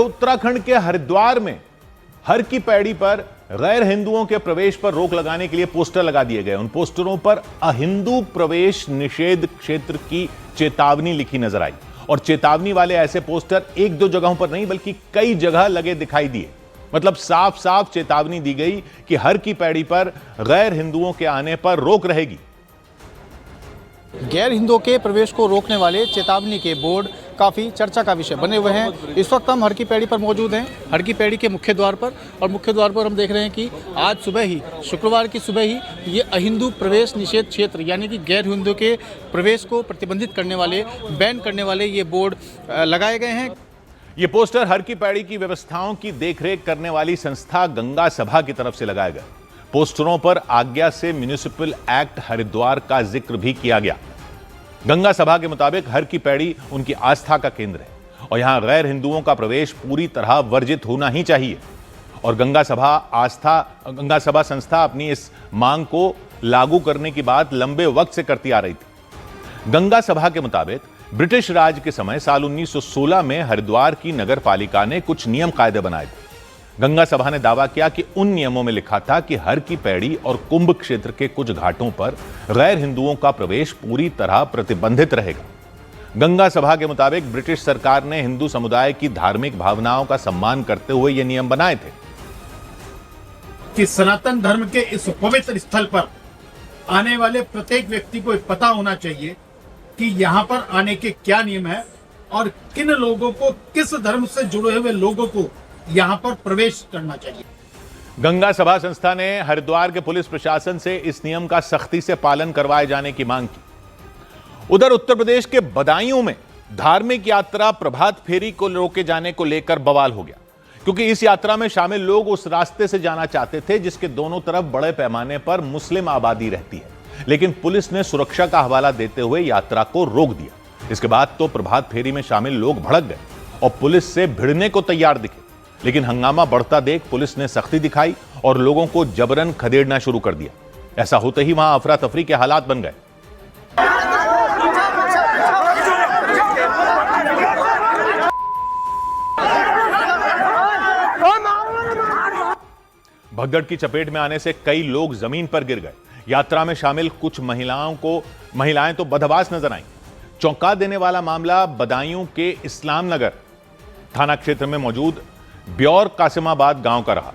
उत्तराखंड के हरिद्वार में हर की पैड़ी पर गैर हिंदुओं के प्रवेश पर रोक लगाने के लिए पोस्टर लगा दिए गए। उन पोस्टरों पर अहिंदू प्रवेश निषेध क्षेत्र की चेतावनी लिखी नजर आई और चेतावनी वाले ऐसे पोस्टर एक दो जगहों पर नहीं बल्कि कई जगह लगे दिखाई दिए। मतलब साफ साफ चेतावनी दी गई कि हर की पैड़ी पर गैर हिंदुओं के आने पर रोक रहेगी। गैर हिंदुओं के प्रवेश को रोकने वाले चेतावनी के बोर्ड काफ़ी चर्चा का विषय बने हुए हैं। इस वक्त हम हर की पैड़ी पर मौजूद हैं, हर की पैड़ी के मुख्य द्वार पर, और मुख्य द्वार पर हम देख रहे हैं कि आज सुबह ही, शुक्रवार की सुबह ही, ये अहिंदू प्रवेश निषेध क्षेत्र यानी कि गैर हिंदुओं के प्रवेश को प्रतिबंधित करने वाले, बैन करने वाले ये बोर्ड लगाए गए हैं। ये पोस्टर हर की पैड़ी की व्यवस्थाओं की देखरेख करने वाली संस्था गंगा सभा की तरफ से लगाया गया। पोस्टरों पर आज्ञा से म्युनिसिपल एक्ट हरिद्वार का जिक्र भी किया गया। गंगा सभा के मुताबिक हर की पैड़ी उनकी आस्था का केंद्र है और यहां गैर हिंदुओं का प्रवेश पूरी तरह वर्जित होना ही चाहिए। और गंगा सभा संस्था अपनी इस मांग को लागू करने की बात लंबे वक्त से करती आ रही थी। गंगा सभा के मुताबिक ब्रिटिश राज के समय साल 1916 में हरिद्वार की नगर पालिका ने कुछ नियम कायदे बनाए थे। गंगा सभा ने दावा किया कि उन नियमों में लिखा था कि हर की पैड़ी और कुंभ क्षेत्र के कुछ घाटों पर गैर हिंदुओं का प्रवेश पूरी तरह प्रतिबंधित रहेगा। गंगा सभा के मुताबिक ब्रिटिश सरकार ने हिंदू समुदाय की धार्मिक भावनाओं का सम्मान करते हुए ये नियम बनाए थे कि सनातन धर्म के इस पवित्र स्थल पर आने वाले प्रत्येक व्यक्ति को पता होना चाहिए कि यहाँ पर आने के क्या नियम है और किन लोगों को, किस धर्म से जुड़े हुए लोगों को यहाँ पर प्रवेश करना चाहिए। गंगा सभा संस्था ने हरिद्वार के पुलिस प्रशासन से इस नियम का सख्ती से पालन करवाए जाने की मांग की। उधर उत्तर प्रदेश के बदायूं में धार्मिक यात्रा प्रभात फेरी को रोके जाने को लेकर बवाल हो गया, क्योंकि इस यात्रा में शामिल लोग उस रास्ते से जाना चाहते थे जिसके दोनों तरफ बड़े पैमाने पर मुस्लिम आबादी रहती है, लेकिन पुलिस ने सुरक्षा का हवाला देते हुए यात्रा को रोक दिया। इसके बाद तो प्रभात फेरी में शामिल लोग भड़क गए और पुलिस से भिड़ने को तैयार दिखे, लेकिन हंगामा बढ़ता देख पुलिस ने सख्ती दिखाई और लोगों को जबरन खदेड़ना शुरू कर दिया। ऐसा होते ही वहां अफरा तफरी के हालात बन गए। भगदड़ की चपेट में आने से कई लोग जमीन पर गिर गए। यात्रा में शामिल कुछ महिलाएं तो बदहवास नजर आईं। चौंका देने वाला मामला बदायूं के इस्लाम नगर थाना क्षेत्र में मौजूद ब्यौर कासिमाबाद गांव का रहा।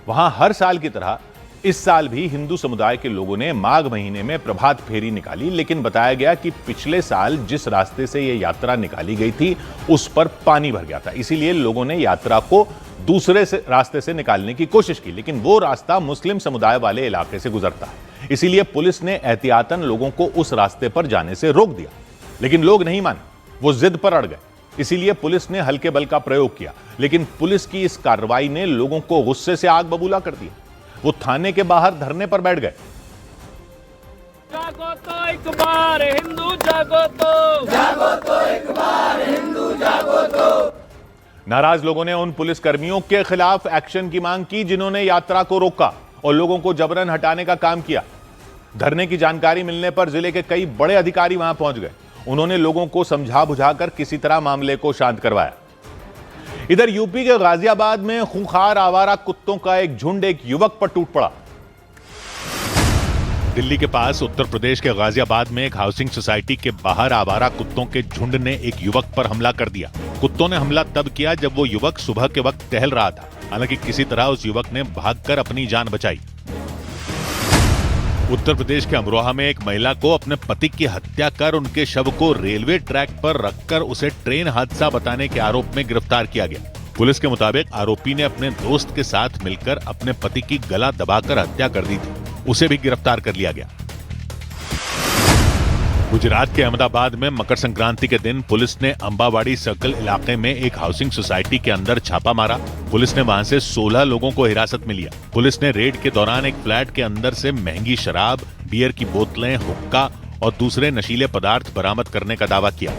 वहां हर साल की तरह इस साल भी हिंदू समुदाय के लोगों ने माघ महीने में प्रभात फेरी निकाली, लेकिन बताया गया कि पिछले साल जिस रास्ते से यह यात्रा निकाली गई थी उस पर पानी भर गया था। इसीलिए लोगों ने यात्रा को दूसरे रास्ते से निकालने की कोशिश की, लेकिन वो रास्ता मुस्लिम समुदाय वाले इलाके से गुजरता है। इसीलिए पुलिस ने एहतियातन लोगों को उस रास्ते पर जाने से रोक दिया, लेकिन लोग नहीं माने, वो जिद पर अड़ गए। इसीलिए पुलिस ने हल्के बल का प्रयोग किया, लेकिन पुलिस की इस कार्रवाई ने लोगों को गुस्से से आग बबूला कर दिया। वो थाने के बाहर धरने पर बैठ गए। जागो तो एक बार हिंदू जागो तो एक बार हिंदू जागो तो। नाराज लोगों ने उन पुलिस कर्मियों के खिलाफ एक्शन की मांग की जिन्होंने यात्रा को रोका और लोगों को जबरन हटाने का काम किया। धरने की जानकारी मिलने पर जिले के कई बड़े अधिकारी वहां पहुंच गए। उन्होंने लोगों को समझा बुझाकर किसी तरह मामले को शांत करवाया। इधर यूपी के गाजियाबाद में खूंखार आवारा कुत्तों का एक झुंड एक युवक पर टूट पड़ा। दिल्ली के पास उत्तर प्रदेश के गाजियाबाद में एक हाउसिंग सोसाइटी के बाहर आवारा कुत्तों के झुंड ने एक युवक पर हमला कर दिया। कुत्तों ने हमला तब किया जब वो युवक सुबह के वक्त टहल रहा था। हालांकि किसी तरह उस युवक ने भागकर अपनी जान बचाई। उत्तर प्रदेश के अमरोहा में एक महिला को अपने पति की हत्या कर उनके शव को रेलवे ट्रैक पर रखकर उसे ट्रेन हादसा बताने के आरोप में गिरफ्तार किया गया। पुलिस के मुताबिक आरोपी ने अपने दोस्त के साथ मिलकर अपने पति की गला दबाकर हत्या कर दी थी। उसे भी गिरफ्तार कर लिया गया। गुजरात के अहमदाबाद में मकर संक्रांति के दिन पुलिस ने अंबावाड़ी सर्कल इलाके में एक हाउसिंग सोसाइटी के अंदर छापा मारा। पुलिस ने वहां से 16 लोगों को हिरासत में लिया। पुलिस ने रेड के दौरान एक फ्लैट के अंदर से महंगी शराब, बियर की बोतलें, हुक्का और दूसरे नशीले पदार्थ बरामद करने का दावा किया।